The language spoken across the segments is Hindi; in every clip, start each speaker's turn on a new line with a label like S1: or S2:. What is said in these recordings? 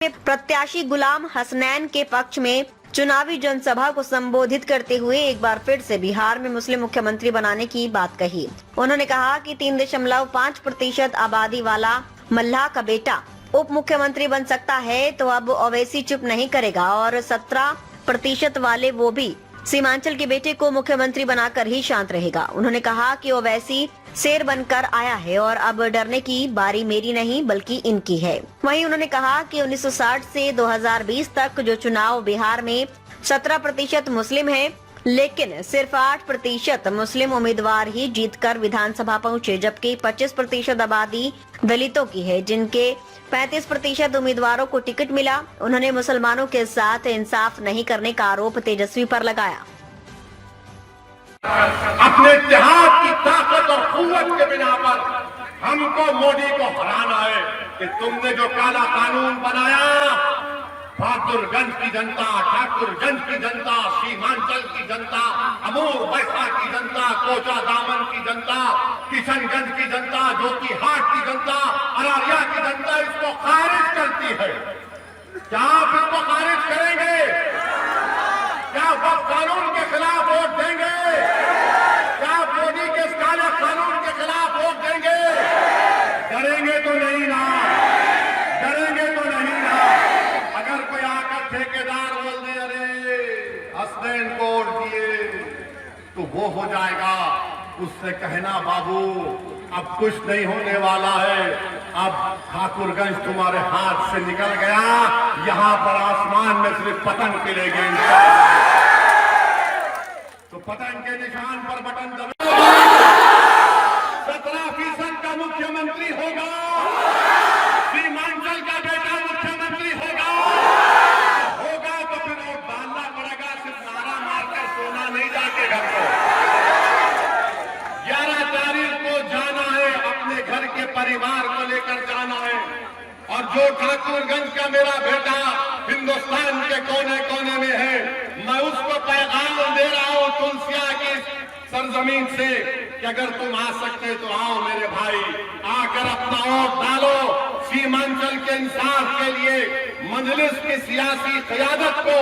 S1: प्रत्याशी गुलाम हसनैन के पक्ष में चुनावी जनसभा को संबोधित करते हुए एक बार फिर से बिहार में मुस्लिम मुख्यमंत्री बनाने की बात कही। उन्होंने कहा कि 3.5% आबादी वाला मल्लाह का बेटा उप मुख्यमंत्री बन सकता है, तो अब ओवैसी चुप नहीं करेगा और 17% वाले वो भी सीमांचल के बेटे को मुख्यमंत्री बनाकर ही शांत रहेगा। उन्होंने कहा कि ओवैसी शेर बनकर आया है और अब डरने की बारी मेरी नहीं बल्कि इनकी है। वहीं उन्होंने कहा कि 1960 से 2020 तक जो चुनाव बिहार में 17% मुस्लिम है, लेकिन सिर्फ 8% मुस्लिम उम्मीदवार ही जीतकर विधानसभा पहुंचे, जबकि 25% आबादी दलितों की है, जिनके 35% उम्मीदवारों को टिकट मिला। उन्होंने मुसलमानों के साथ इंसाफ नहीं करने का आरोप तेजस्वी पर लगाया।
S2: अपने इत्तेहाद की ताकत और कुव्वत के बिना पर हमको मोदी को हराना है कि तुमने जो काला कानून बनाया, बहादुरगंज की जनता, ठाकुरगंज की जनता, सीमांचल की जनता, अमूर बैसा की जनता, कोचा दामन की जनता, किशनगंज की जनता, जोकीहाट की जनता, अररिया की जनता इसको खारिज करती है। क्या आप इसको खारिज करेंगे? क्या वक्त कानून के खिलाफ वोट देंगे? क्या मोदी के इस काले कानून के खिलाफ वोट देंगे? डरेंगे तो नहीं ना, डरेंगे तो नहीं ना। अगर कोई आकर ठेकेदार बोल दे अरे हसनैन को वोट दिए, तो वो हो जाएगा। उससे कहना बाबू अब कुछ नहीं होने वाला है, अब ठाकुरगंज तुम्हारे हाथ से निकल गया, यहां पर आसमान में सिर्फ पतंग खिलेगी। तो पतंग के निशान पर बटन दबाओ, 17% का मुख्यमंत्री होगा, सीमांचल का बेटा मुख्यमंत्री होगा तो फिर वोट डालना पड़ेगा, सिर्फ नारा मारकर सोना नहीं जाके घर को। 11 तारीख को जाना है, अपने घर के परिवार को लेकर जाना है। और जो ठाकुरगंज का मेरा बेटा हिंदुस्तान के कोने कोने में है, मैं उसको पैगाम दे रहा हूं तुलसिया की सरजमीन से कि अगर तुम आ सकते तो आओ मेरे भाई, आकर अपना वोट डालो। सीमांचल के इंसाफ के लिए मजलिस की सियासी क़यादत को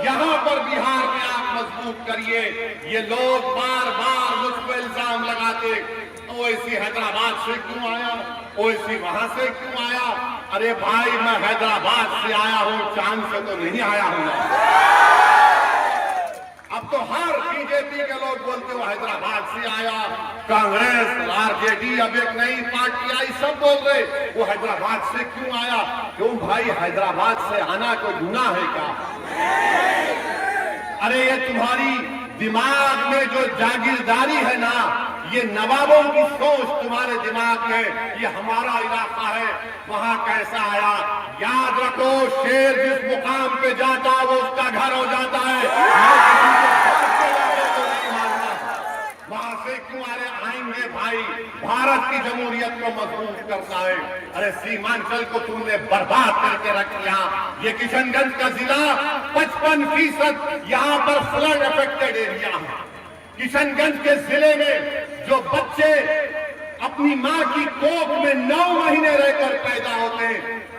S2: यहां पर बिहार में आप मजबूत करिए। ये लोग बार बार मुझ पर इल्जाम लगाते, ओवैसी हैदराबाद से क्यों आया, ओवैसी वहां से क्यों आया। अरे भाई मैं हैदराबाद से आया हूं, चांद से तो नहीं आया हूं। अब तो हर बीजेपी के लोग बोलते हो हैदराबाद से आया, कांग्रेस आरजेडी अब एक नई पार्टी आई, सब बोल रहे वो हैदराबाद से क्यों आया। क्यों भाई, हैदराबाद से आना कोई गुनाह है क्या? अरे ये तुम्हारी दिमाग में जो जागीरदारी है ना, ये नवाबों की सोच तुम्हारे दिमाग में, ये हमारा इलाका है, वहां कैसा आया। याद रखो, शेर जिस मुकाम पे जाता है वो उसका घर हो जाता है। वहां से क्यों आएंगे भाई, भारत की जमहूरियत को मजबूत करना है। अरे सीमांचल को तुमने बर्बाद करके रख दिया। ये किशनगंज का जिला 55% यहाँ पर फ्लड अफेक्टेड एरिया है। किशनगंज के जिले में जो बच्चे अपनी मां की कोख में 9 महीने रहकर पैदा होते,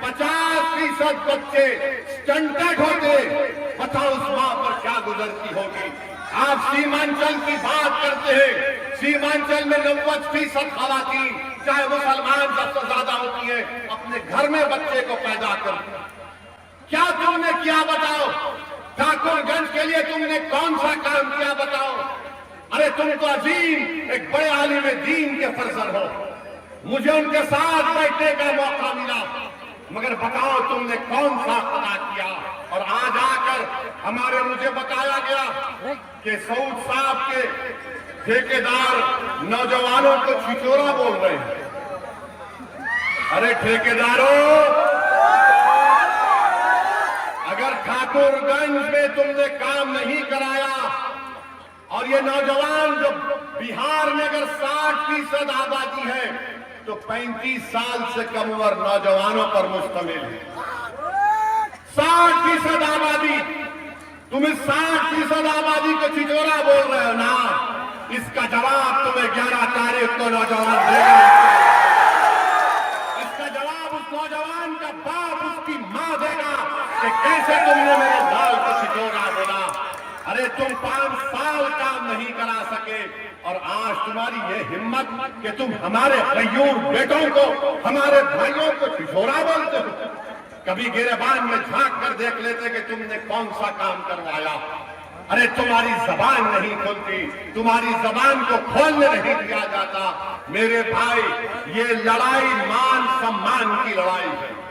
S2: 50% बच्चे स्टंटेड होते। बताओ उस मां पर क्या गुजरती होगी। आप सीमांचल की बात करते हैं, सीमांचल में 90% खवातीन, चाहे मुसलमान सबसे ज्यादा होती है, अपने घर में बच्चे को पैदा करती। क्या तुमने किया बताओ? ठाकुरगंज के लिए तुमने कौन सा काम किया बताओ? अरे तुम तो अजीम एक बड़े आलिम दीन के फर्जर हो, मुझे उनके साथ बैठने का मौका मिला, मगर बताओ तुमने कौन सा अदा किया। और आज आकर हमारे मुझे बताया गया कि सऊद साहब के ठेकेदार नौजवानों को छिचोरा बोल रहे हैं। अरे ठेकेदारों, अगर ठाकुरगंज में तुमने काम नहीं कराया और ये नौजवान जो बिहार में अगर 60% आबादी है तो 35 साल से कम उम्र नौजवानों पर मुश्तमिल है। 60% आबादी, तुम इस 60% आबादी को छिचोरा बोल रहे हो ना, इसका जवाब तुम्हें 11 तारीख को नौजवान देगा। इसका जवाब उस नौजवान का बाप, उसकी मां देगा। कि कैसे तुमने मेरे लाल को छिछोरा बोला। अरे तुम 5 साल काम नहीं करा सके और आज तुम्हारी ये हिम्मत कि तुम हमारे गयूर बेटों को, हमारे भाइयों को छिछोरा बोलते हो। कभी गिरेबान में झांक कर देख लेते कि तुमने कौन सा काम करवाया। अरे तुम्हारी जबान नहीं खुलती, तुम्हारी जबान को खोलने नहीं दिया जाता। मेरे भाई, ये लड़ाई मान सम्मान की लड़ाई है।